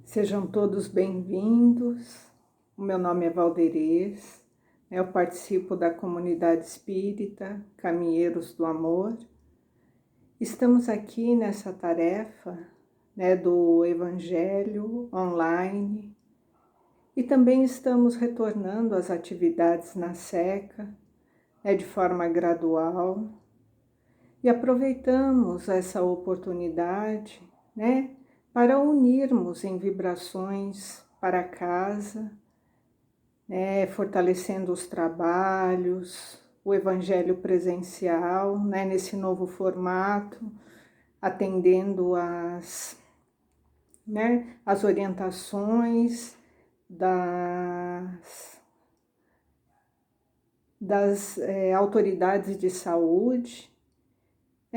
Sejam todos bem-vindos. O meu nome é Valderez, eu participo da comunidade espírita Caminheiros do Amor. Estamos aqui nessa tarefa do Evangelho online e também estamos retornando às atividades na SECA de forma gradual e aproveitamos essa oportunidade para unirmos em vibrações para casa, fortalecendo os trabalhos, o evangelho presencial, nesse novo formato, atendendo as orientações das autoridades de saúde.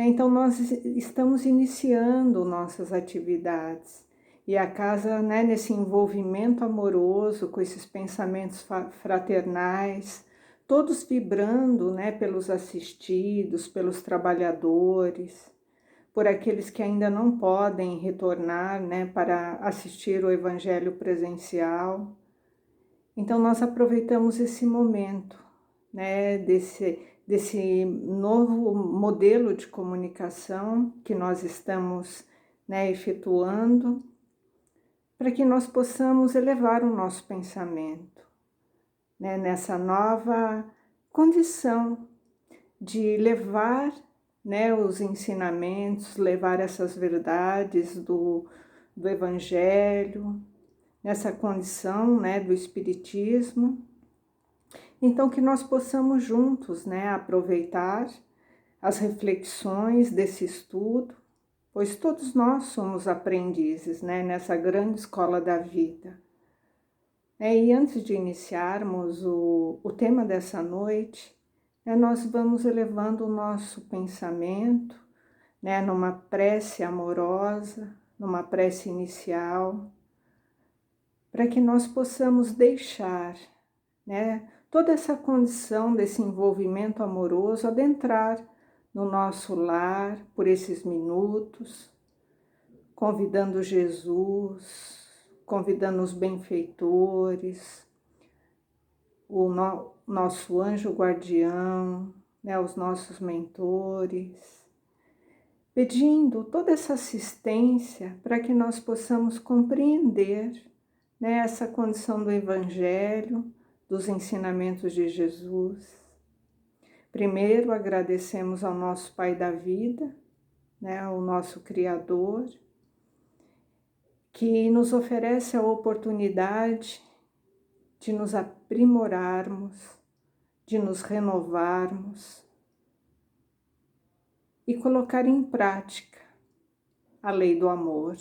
Então, nós estamos iniciando nossas atividades e a casa, nesse envolvimento amoroso, com esses pensamentos fraternais, todos vibrando pelos assistidos, pelos trabalhadores, por aqueles que ainda não podem retornar para assistir o Evangelho presencial. Então, nós aproveitamos esse momento desse novo modelo de comunicação que nós estamos efetuando, para que nós possamos elevar o nosso pensamento nessa nova condição de levar os ensinamentos, levar essas verdades do Evangelho, nessa condição do Espiritismo. Então, que nós possamos juntos aproveitar as reflexões desse estudo, pois todos nós somos aprendizes nessa grande escola da vida. E antes de iniciarmos o tema dessa noite, nós vamos elevando o nosso pensamento numa prece amorosa, numa prece inicial, para que nós possamos deixar toda essa condição desse envolvimento amoroso adentrar no nosso lar por esses minutos, convidando Jesus, convidando os benfeitores, o nosso anjo guardião, os nossos mentores, pedindo toda essa assistência para que nós possamos compreender essa condição do Evangelho, dos ensinamentos de Jesus. Primeiro, agradecemos ao nosso Pai da vida, o nosso Criador, que nos oferece a oportunidade de nos aprimorarmos, de nos renovarmos e colocar em prática a lei do amor.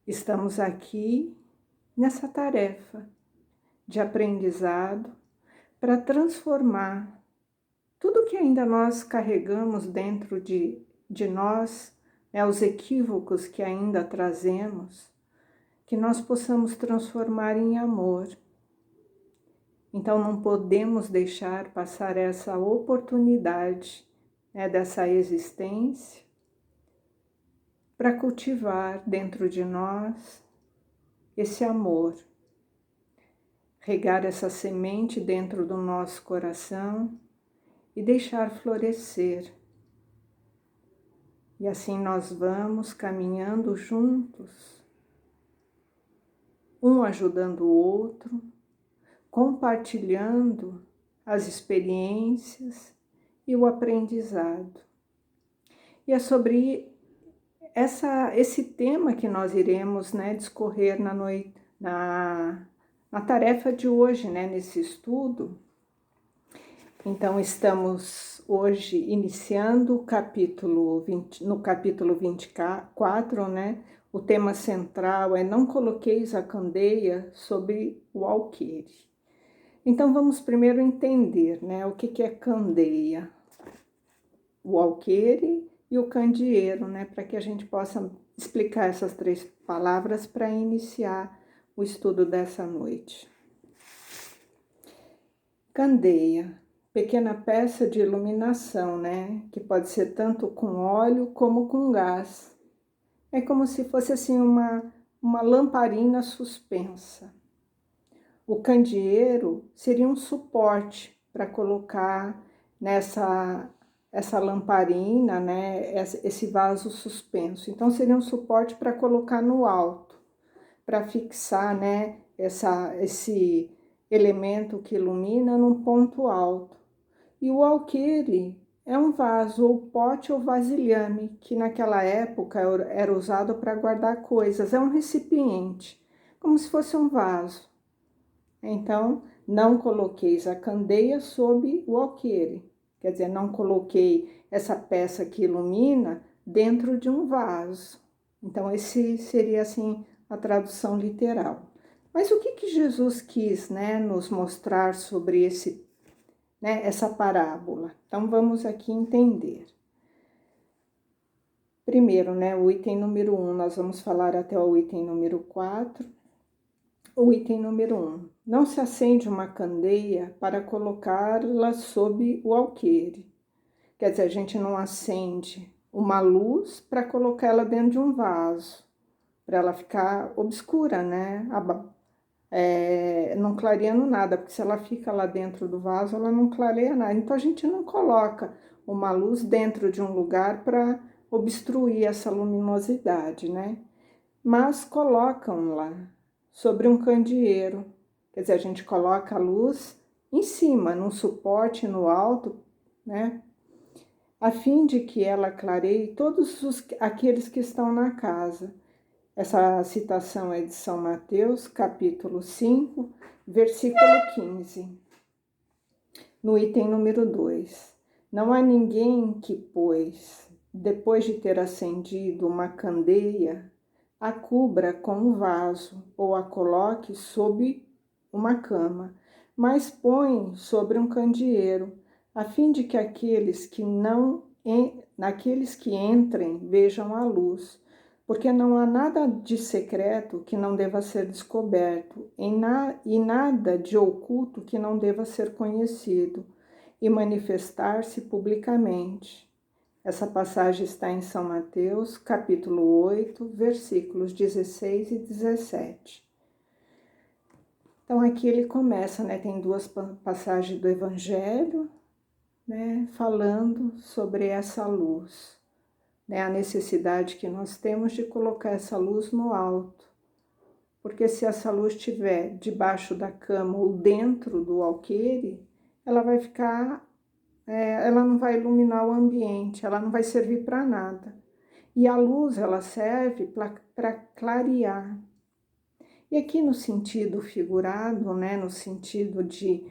Estamos aqui nessa tarefa de aprendizado para transformar tudo que ainda nós carregamos dentro de nós, os equívocos que ainda trazemos, que nós possamos transformar em amor. Então não podemos deixar passar essa oportunidade dessa existência para cultivar dentro de nós esse amor, regar essa semente dentro do nosso coração e deixar florescer. E assim nós vamos caminhando juntos, um ajudando o outro, compartilhando as experiências e o aprendizado. E é sobre esse tema que nós iremos discorrer na tarefa de hoje, nesse estudo. Então, estamos hoje iniciando no capítulo 24, o tema central é Não coloqueis a candeia sobre o alqueire. Então, vamos primeiro entender o que é candeia, o alqueire e o candeeiro, para que a gente possa explicar essas três palavras para iniciar o estudo dessa noite. Candeia, pequena peça de iluminação, que pode ser tanto com óleo como com gás, É como se fosse assim uma lamparina suspensa. O candeeiro seria um suporte para colocar essa lamparina, né, esse vaso suspenso. Então seria um suporte para colocar no alto, para fixar, né, esse elemento que ilumina num ponto alto. E o alqueire é um vaso, ou pote ou vasilhame, que naquela época era usado para guardar coisas. É um recipiente, como se fosse um vaso. Então, não coloqueis a candeia sob o alqueire. Quer dizer, não coloquei essa peça que ilumina dentro de um vaso. Então, esse seria, assim, a tradução literal. Mas o que Jesus quis, né, nos mostrar sobre essa parábola? Então, vamos aqui entender. Primeiro, né, o item número 1, nós vamos falar até o item número 4. O item número 1. Não se acende uma candeia para colocá-la sob o alqueire. Quer dizer, a gente não acende uma luz para colocar ela dentro de um vaso, para ela ficar obscura, né? Não clareando nada, porque se ela fica lá dentro do vaso, ela não clareia nada. Então a gente não coloca uma luz dentro de um lugar para obstruir essa luminosidade, né? Mas colocam lá sobre um candeeiro. Quer dizer, a gente coloca a luz em cima, num suporte no alto, né? A fim de que ela clareie todos aqueles que estão na casa. Essa citação é de São Mateus, capítulo 5, versículo 15. No item número 2. Não há ninguém que, pois, depois de ter acendido uma candeia, a cubra com um vaso ou a coloque sob uma cama, mas põe sobre um candeeiro, a fim de que naqueles que entrem vejam a luz, porque não há nada de secreto que não deva ser descoberto, e nada de oculto que não deva ser conhecido e manifestar-se publicamente. Essa passagem está em São Mateus, capítulo 8, versículos 16 e 17. Então, aqui ele começa, né? Tem duas passagens do Evangelho, né? Falando sobre essa luz, né? A necessidade que nós temos de colocar essa luz no alto. Porque se essa luz estiver debaixo da cama ou dentro do alqueire, ela vai ficar... ela não vai iluminar o ambiente, ela não vai servir para nada. E a luz, ela serve para clarear. E aqui no sentido figurado, né, no sentido de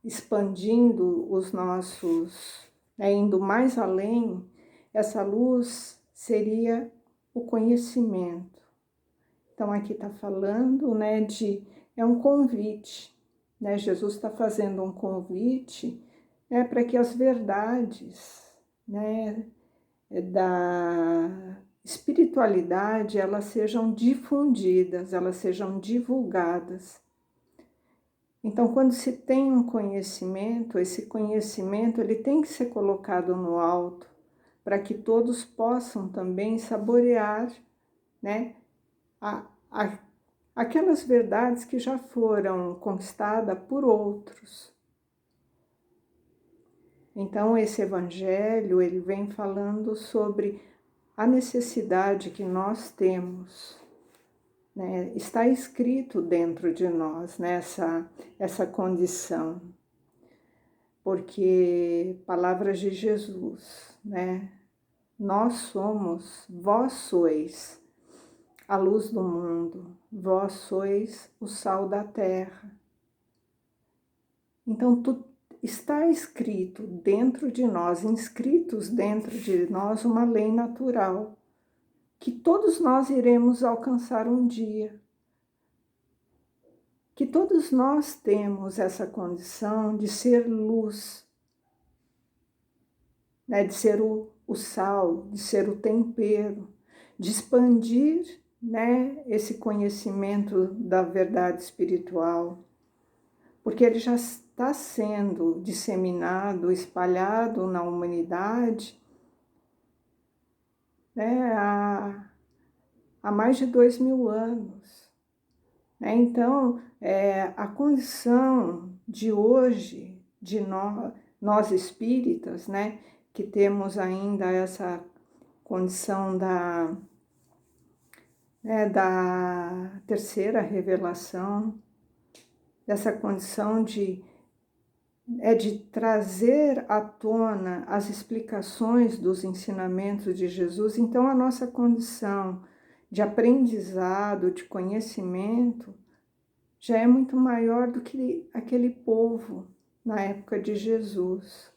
expandindo os nossos, indo mais além, essa luz seria o conhecimento. Então aqui está falando, né, é um convite, né, Jesus está fazendo um convite, né, para que as verdades, né, da espiritualidade, elas sejam difundidas, elas sejam divulgadas. Então, quando se tem um conhecimento, esse conhecimento ele tem que ser colocado no alto, para que todos possam também saborear, né, aquelas verdades que já foram conquistadas por outros. Então, esse evangelho, ele vem falando sobre a necessidade que nós temos, né? Está escrito dentro de nós, né? Essa condição. Porque, palavras de Jesus, né? Nós somos, vós sois a luz do mundo, vós sois o sal da terra. Então, está escrito dentro de nós, inscritos dentro de nós, uma lei natural, que todos nós iremos alcançar um dia. Que todos nós temos essa condição de ser luz, né? De ser o sal, de ser o tempero, de expandir, né, esse conhecimento da verdade espiritual, porque ele já está sendo disseminado, espalhado na humanidade, né, há mais de 2000 anos. Então, a condição de hoje, de nós espíritas, né, que temos ainda essa condição da terceira revelação, dessa condição de trazer à tona as explicações dos ensinamentos de Jesus. Então, a nossa condição de aprendizado, de conhecimento, já é muito maior do que aquele povo na época de Jesus,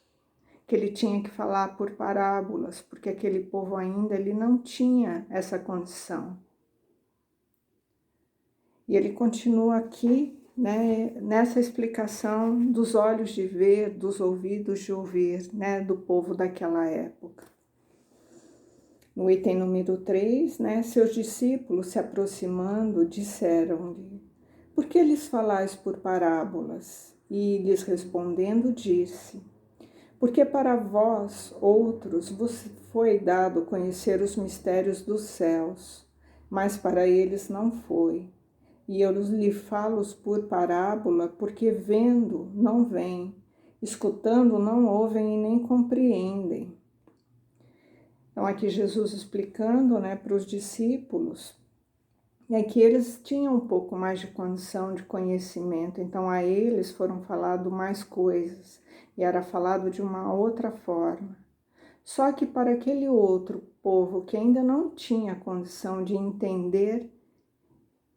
que ele tinha que falar por parábolas, porque aquele povo ainda ele não tinha essa condição. E ele continua aqui, né, nessa explicação dos olhos de ver, dos ouvidos de ouvir, né, do povo daquela época. No item número 3, né, seus discípulos se aproximando disseram-lhe: por que lhes falais por parábolas? E lhes respondendo disse: porque para vós, outros, vos foi dado conhecer os mistérios dos céus, mas para eles não foi. E eu lhe falo por parábola, porque vendo não veem, escutando não ouvem e nem compreendem. Então aqui Jesus explicando, né, para os discípulos, que eles tinham um pouco mais de condição de conhecimento, então a eles foram falado mais coisas, e era falado de uma outra forma. Só que para aquele outro povo que ainda não tinha condição de entender,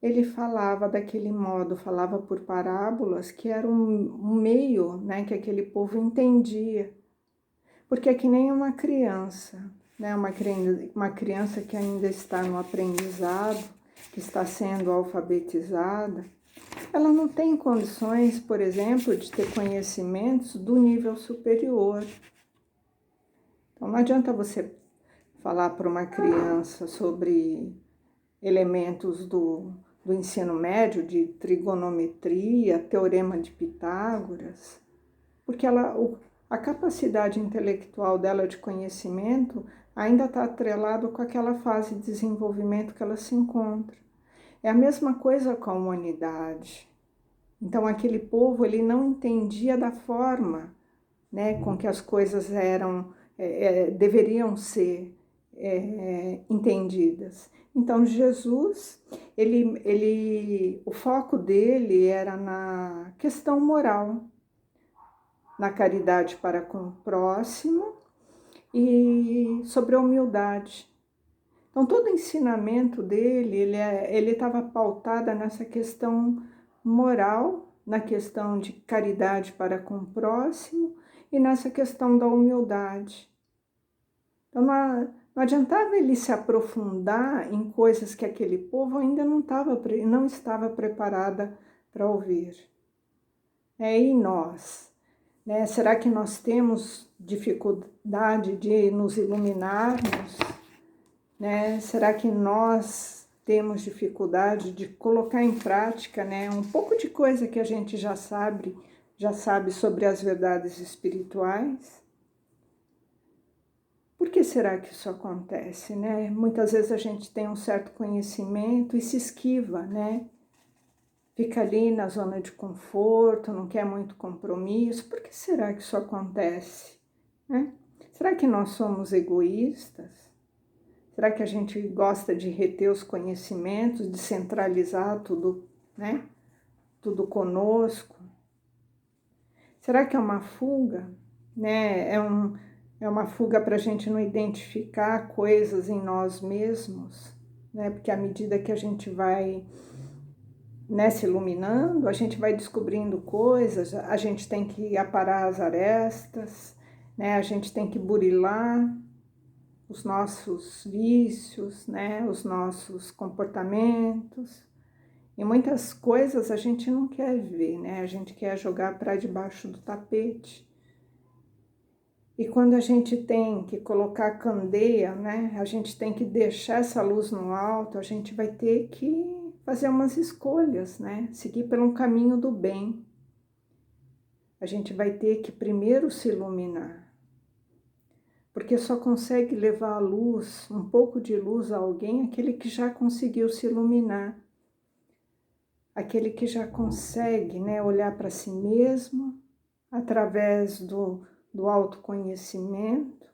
ele falava daquele modo, falava por parábolas, que era um meio, né, que aquele povo entendia. Porque é que nem uma criança, né, uma criança que ainda está no aprendizado, que está sendo alfabetizada, ela não tem condições, por exemplo, de ter conhecimentos do nível superior. Então, não adianta você falar para uma criança sobre elementos do ensino médio, de trigonometria, teorema de Pitágoras, porque a capacidade intelectual dela de conhecimento ainda está atrelado com aquela fase de desenvolvimento que ela se encontra. É a mesma coisa com a humanidade. Então, aquele povo, ele não entendia da forma, né, com que as coisas deveriam ser entendidas. Então, Jesus, o foco dele era na questão moral, na caridade para com o próximo e sobre a humildade. Então, todo o ensinamento dele, ele estava pautada nessa questão moral, na questão de caridade para com o próximo e nessa questão da humildade. Então, não adiantava ele se aprofundar em coisas que aquele povo ainda não estava preparada para ouvir. E nós? Né? Será que nós temos dificuldade de nos iluminarmos? Né? Será que nós temos dificuldade de colocar em prática, né, um pouco de coisa que a gente já sabe sobre as verdades espirituais? Por que será que isso acontece, né? Muitas vezes a gente tem um certo conhecimento e se esquiva, né? Fica ali na zona de conforto, não quer muito compromisso. Por que será que isso acontece, né? Será que nós somos egoístas? Será que a gente gosta de reter os conhecimentos, de centralizar tudo, né? Tudo conosco? Será que é uma fuga, né? É uma fuga para a gente não identificar coisas em nós mesmos, né? Porque à medida que a gente vai, né, se iluminando, a gente vai descobrindo coisas, a gente tem que aparar as arestas, né? A gente tem que burilar os nossos vícios, né? Os nossos comportamentos. E muitas coisas a gente não quer ver, né? A gente quer jogar para debaixo do tapete. E quando a gente tem que colocar candeia, né, a gente tem que deixar essa luz no alto, a gente vai ter que fazer umas escolhas, né, seguir pelo caminho do bem. A gente vai ter que primeiro se iluminar. porque só consegue levar a luz, um pouco de luz a alguém, aquele que já conseguiu se iluminar, aquele que já consegue, né, olhar para si mesmo através do autoconhecimento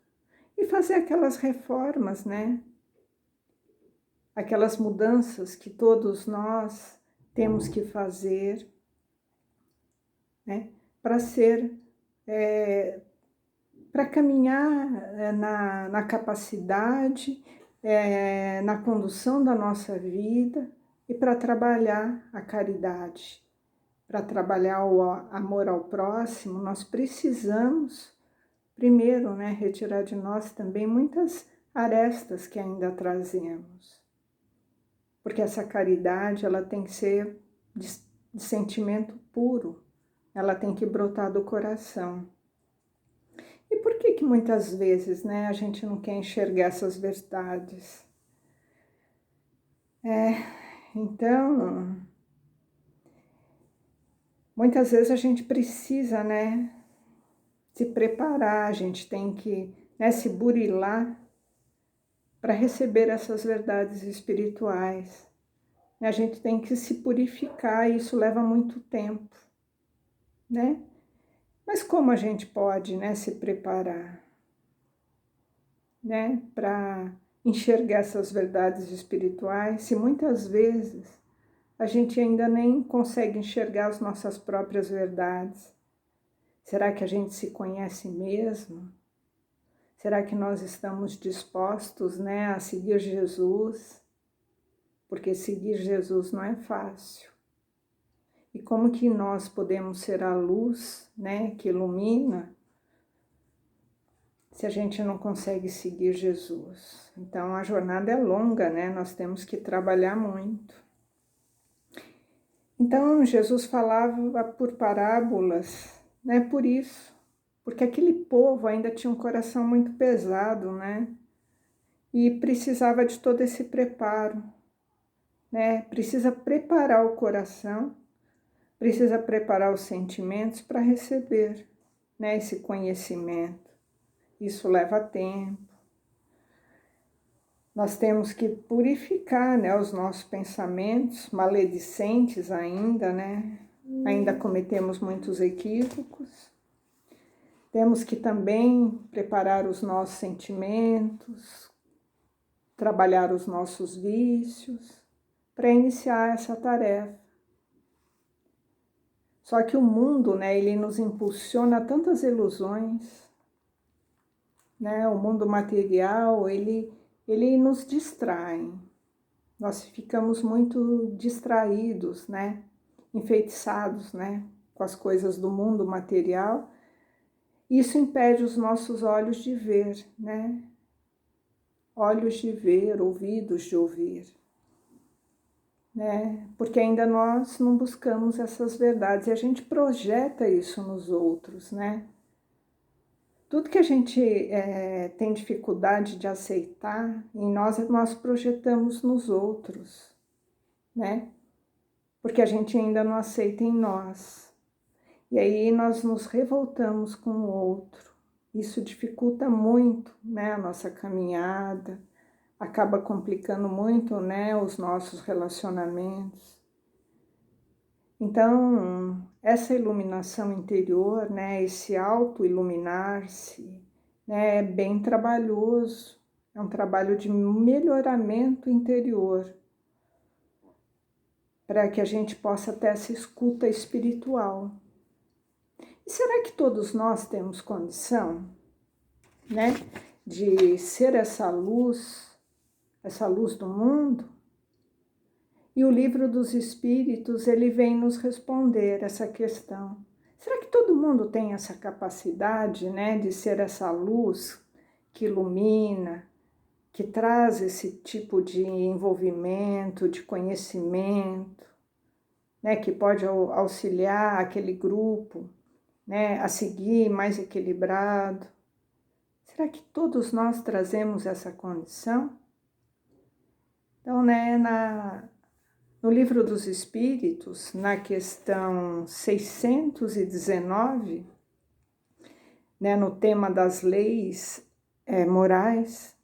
e fazer aquelas reformas, né, aquelas mudanças que todos nós temos que fazer, né, para ser, para caminhar na capacidade, na condução da nossa vida e para trabalhar a caridade, para trabalhar o amor ao próximo. Nós precisamos, primeiro, né, retirar de nós também muitas arestas que ainda trazemos, porque essa caridade ela tem que ser de sentimento puro, ela tem que brotar do coração. E por que muitas vezes, né, a gente não quer enxergar essas verdades? Então, muitas vezes a gente precisa, né, se preparar, a gente tem que, né, se burilar para receber essas verdades espirituais. A gente tem que se purificar e isso leva muito tempo, né? Mas como a gente pode, né, se preparar, né, para enxergar essas verdades espirituais, se muitas vezes a gente ainda nem consegue enxergar as nossas próprias verdades? Será que a gente se conhece mesmo? Será que nós estamos dispostos, né, a seguir Jesus? Porque seguir Jesus não é fácil. E como que nós podemos ser a luz, né, que ilumina, se a gente não consegue seguir Jesus? Então a jornada é longa, né? Nós temos que trabalhar muito. Então Jesus falava por parábolas, né? Por isso, porque aquele povo ainda tinha um coração muito pesado, né? E precisava de todo esse preparo, né? Precisa preparar o coração, precisa preparar os sentimentos para receber, né, esse conhecimento. Isso leva tempo. Nós temos que purificar, né, os nossos pensamentos maledicentes ainda, né? Ainda cometemos muitos equívocos. Temos que também preparar os nossos sentimentos, trabalhar os nossos vícios para iniciar essa tarefa. Só que o mundo, né, ele nos impulsiona a tantas ilusões, né? O mundo material, ele nos distrai. Nós ficamos muito distraídos, né? Enfeitiçados, né, com as coisas do mundo material. Isso impede os nossos olhos de ver, né? Olhos de ver, ouvidos de ouvir, né? Porque ainda nós não buscamos essas verdades e a gente projeta isso nos outros, né? Tudo que a gente tem dificuldade de aceitar em nós projetamos nos outros, né? Porque a gente ainda não aceita em nós. E aí nós nos revoltamos com o outro. Isso dificulta muito, né, a nossa caminhada, acaba complicando muito, né, os nossos relacionamentos. Então, essa iluminação interior, né, esse auto-iluminar-se, né, é bem trabalhoso, é um trabalho de melhoramento interior, para que a gente possa ter essa escuta espiritual. E será que todos nós temos condição, né, de ser essa luz do mundo? E o Livro dos Espíritos, ele vem nos responder essa questão. Será que todo mundo tem essa capacidade, né, de ser essa luz que ilumina, que traz esse tipo de envolvimento, de conhecimento, né, que pode auxiliar aquele grupo, né, a seguir mais equilibrado? Será que todos nós trazemos essa condição? Então, né, no Livro dos Espíritos, na questão 619, né, no tema das leis morais,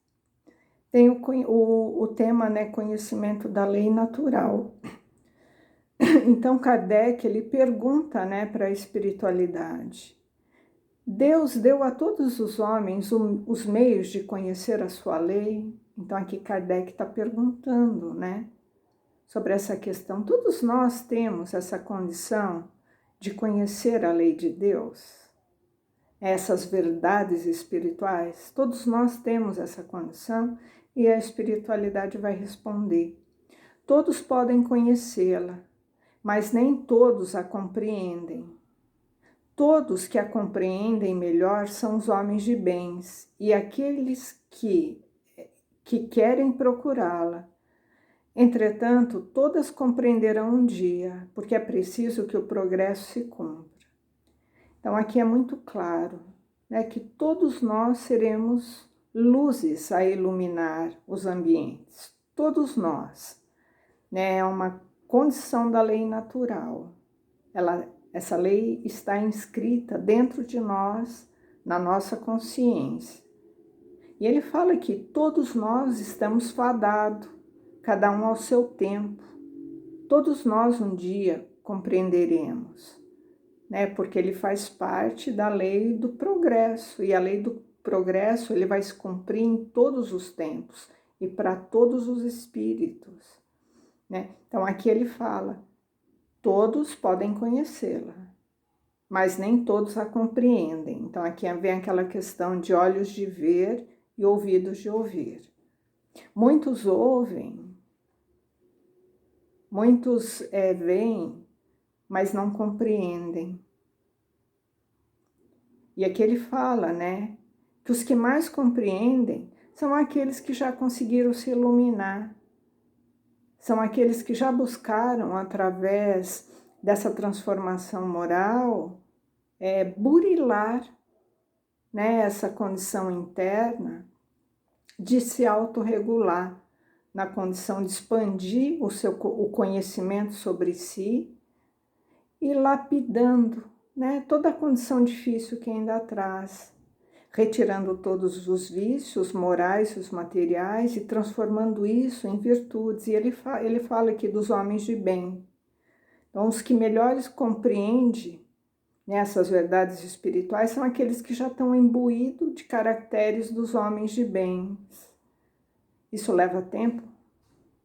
tem o tema, né, conhecimento da lei natural. Então Kardec, ele pergunta, né, para a espiritualidade: Deus deu a todos os homens os meios de conhecer a sua lei? Então aqui Kardec está perguntando, né, sobre essa questão. Todos nós temos essa condição de conhecer a lei de Deus, essas verdades espirituais. Todos nós temos essa condição, e a espiritualidade vai responder: todos podem conhecê-la, mas nem todos a compreendem. Todos que a compreendem melhor são os homens de bens e aqueles que querem procurá-la. Entretanto, todas compreenderão um dia, porque é preciso que o progresso se cumpra. Então, aqui é muito claro, né, que todos nós seremos luzes a iluminar os ambientes. Todos nós, né, é uma condição da lei natural. Essa lei está inscrita dentro de nós, na nossa consciência. E ele fala que todos nós estamos fadados, cada um ao seu tempo. Todos nós um dia compreenderemos, né? Porque ele faz parte da lei do progresso. E a lei do progresso ele vai se cumprir em todos os tempos e para todos os espíritos, né? Então aqui ele fala: todos podem conhecê-la, mas nem todos a compreendem. Então aqui vem aquela questão de olhos de ver e ouvidos de ouvir. Muitos ouvem, muitos veem, mas não compreendem. E aqui ele fala, né, que os que mais compreendem são aqueles que já conseguiram se iluminar, são aqueles que já buscaram, através dessa transformação moral, burilar, né, essa condição interna de se autorregular, na condição de expandir o conhecimento sobre si e lapidando, né, toda a condição difícil que ainda traz, retirando todos os vícios morais e os materiais e transformando isso em virtudes. E ele fala aqui dos homens de bem. Então, os que melhores compreendem, né, essas verdades espirituais são aqueles que já estão imbuídos de caracteres dos homens de bem. Isso leva tempo?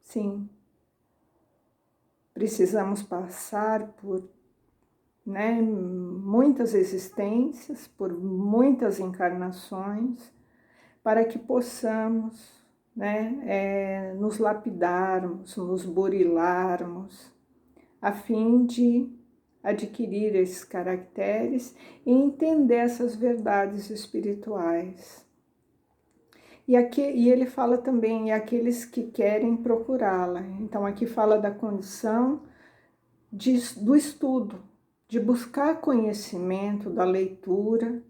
Sim. Precisamos passar por, né, muitas existências, por muitas encarnações, para que possamos, né, nos lapidarmos, nos burilarmos, a fim de adquirir esses caracteres e entender essas verdades espirituais. E ele fala também aqueles que querem procurá-la. Então aqui fala da condição do estudo, de buscar conhecimento, da leitura,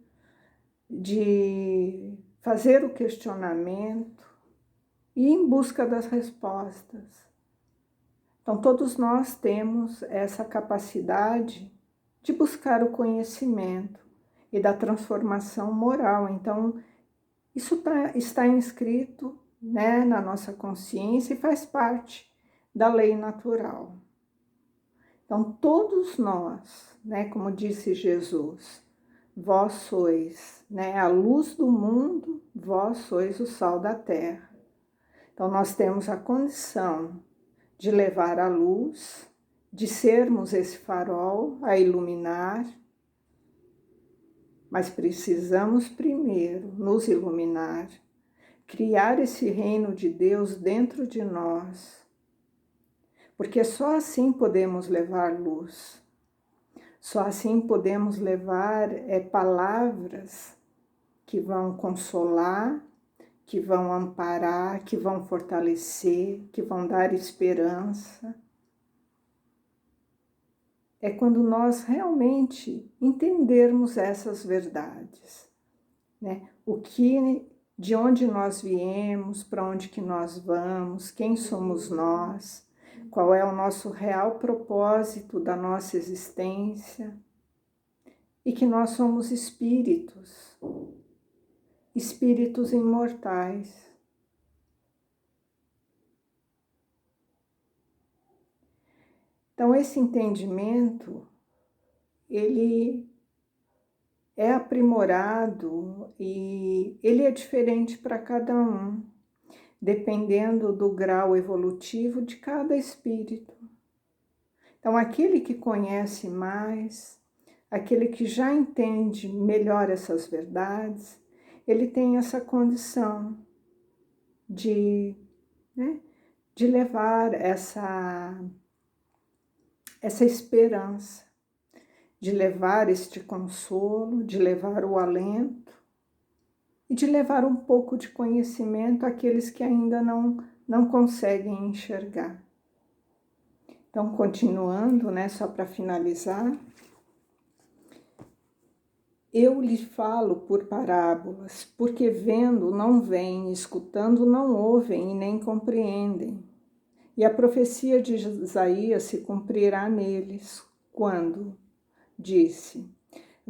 de fazer o questionamento e ir em busca das respostas. Então todos nós temos essa capacidade de buscar o conhecimento e da transformação moral. Então isso está inscrito, né, na nossa consciência e faz parte da lei natural. Então, todos nós, né, como disse Jesus, vós sois, né, a luz do mundo, vós sois o sal da terra. Então, nós temos a condição de levar a luz, de sermos esse farol a iluminar, mas precisamos primeiro nos iluminar, criar esse reino de Deus dentro de nós, porque só assim podemos levar luz, só assim podemos levar palavras que vão consolar, que vão amparar, que vão fortalecer, que vão dar esperança. É quando nós realmente entendermos essas verdades, né? De onde nós viemos, para onde que nós vamos, quem somos nós, qual é o nosso real propósito da nossa existência, e que nós somos espíritos espíritos imortais. Então, esse entendimento, ele é aprimorado e ele é diferente para cada um, dependendo do grau evolutivo de cada espírito. Então, aquele que conhece mais, aquele que já entende melhor essas verdades, ele tem essa condição de, né, de levar essa esperança, de levar este consolo, de levar o alento e de levar um pouco de conhecimento àqueles que ainda não conseguem enxergar. Então, continuando, né, só para finalizar, eu lhe falo por parábolas, porque vendo não veem, escutando não ouvem e nem compreendem. E a profecia de Isaías se cumprirá neles, quando disse: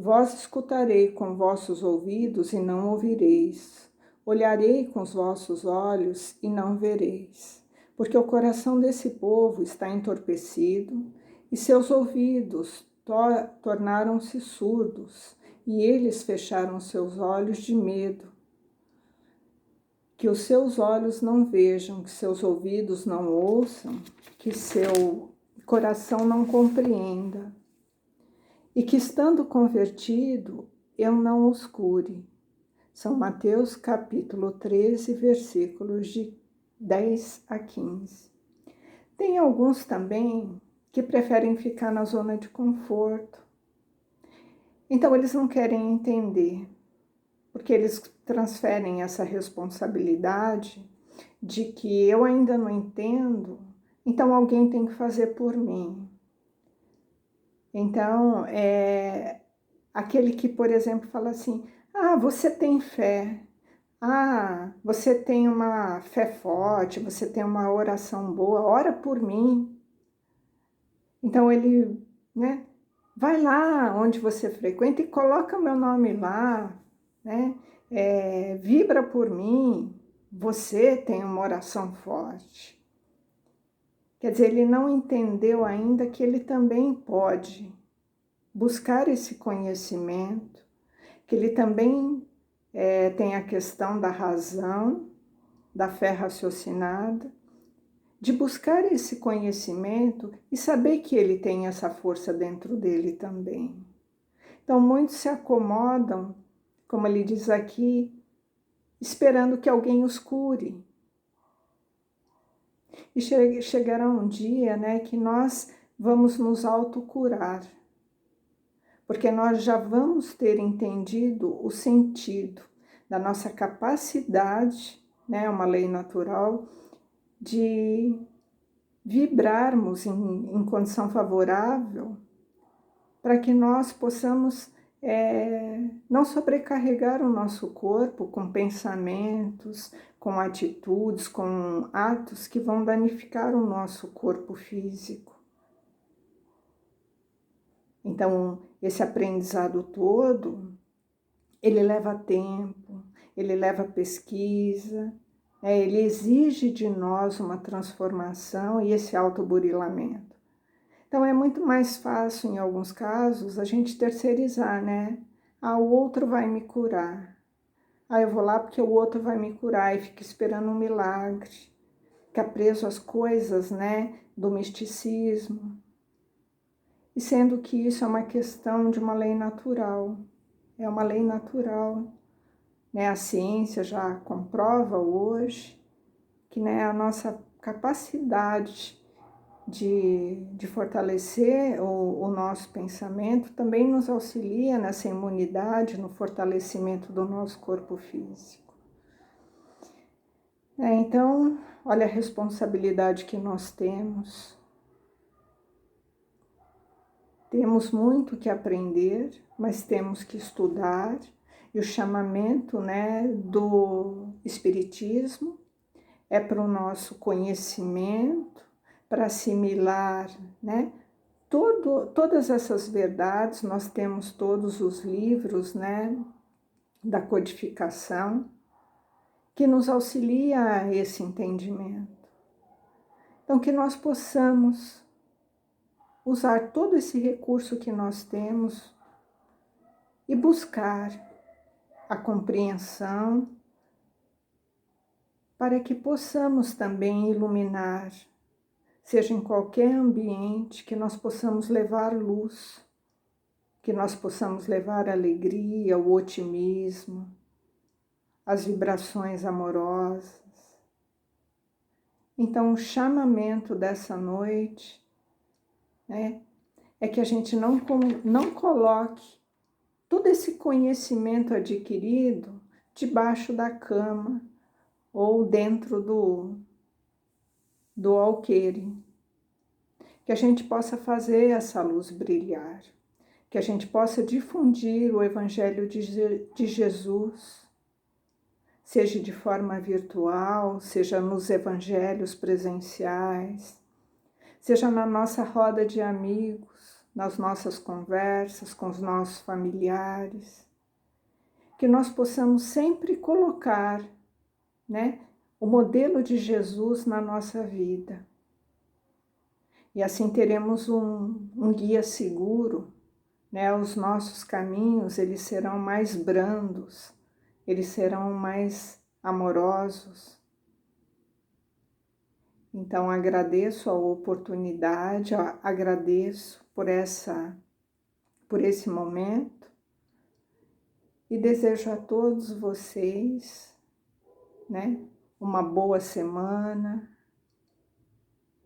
Vós escutarei com vossos ouvidos e não ouvireis, olharei com os vossos olhos e não vereis, porque o coração desse povo está entorpecido e seus ouvidos tornaram-se surdos e eles fecharam seus olhos de medo. Que os seus olhos não vejam, que seus ouvidos não ouçam, que seu coração não compreenda, e que estando convertido, eu não os cure. São Mateus capítulo 13, versículos de 10 a 15. Tem alguns também que preferem ficar na zona de conforto. Então eles não querem entender, porque eles transferem essa responsabilidade de que eu ainda não entendo, então alguém tem que fazer por mim. Então, aquele que, por exemplo, fala assim: você tem fé, você tem uma fé forte, você tem uma oração boa, ora por mim. Então ele, né, vai lá onde você frequenta e coloca meu nome lá, né, vibra por mim, você tem uma oração forte. Quer dizer, ele não entendeu ainda que ele também pode buscar esse conhecimento, que ele também tem a questão da razão, da fé raciocinada, de buscar esse conhecimento e saber que ele tem essa força dentro dele também. Então, muitos se acomodam, como ele diz aqui, esperando que alguém os cure. E chegará um dia, né, que nós vamos nos autocurar, porque nós já vamos ter entendido o sentido da nossa capacidade, né, uma lei natural, de vibrarmos em condição favorável para que nós possamos não sobrecarregar o nosso corpo com pensamentos, com atitudes, com atos que vão danificar o nosso corpo físico. Então, esse aprendizado todo, ele leva tempo, ele leva pesquisa, ele exige de nós uma transformação e esse autoburilamento. Então, é muito mais fácil, em alguns casos, a gente terceirizar, né? O outro vai me curar. Eu vou lá porque o outro vai me curar e fica esperando um milagre. Fica preso às coisas, né, do misticismo. E sendo que isso é uma questão de uma lei natural. É uma lei natural. Né? A ciência já comprova hoje que, né, a nossa capacidade de fortalecer o nosso pensamento também nos auxilia nessa imunidade, no fortalecimento do nosso corpo físico. Então, olha a responsabilidade que nós temos. Temos muito que aprender, mas temos que estudar. E o chamamento, né, do Espiritismo é para o nosso conhecimento, para assimilar, né, todas essas verdades. Nós temos todos os livros, né, da codificação, que nos auxilia a esse entendimento. Então, que nós possamos usar todo esse recurso que nós temos e buscar a compreensão para que possamos também iluminar, seja em qualquer ambiente, que nós possamos levar luz, que nós possamos levar alegria, o otimismo, as vibrações amorosas. Então, o chamamento dessa noite, né, é que a gente não coloque todo esse conhecimento adquirido debaixo da cama ou dentro do alqueire. Que a gente possa fazer essa luz brilhar, que a gente possa difundir o Evangelho de Jesus, seja de forma virtual, seja nos evangelhos presenciais, seja na nossa roda de amigos, nas nossas conversas com os nossos familiares, que nós possamos sempre colocar, né, o modelo de Jesus na nossa vida. E assim teremos um guia seguro, né? Os nossos caminhos, eles serão mais brandos, eles serão mais amorosos. Então, agradeço a oportunidade, agradeço por esse momento e desejo a todos vocês, né, uma boa semana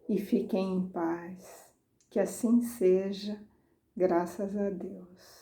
e fiquem em paz. Que assim seja, graças a Deus.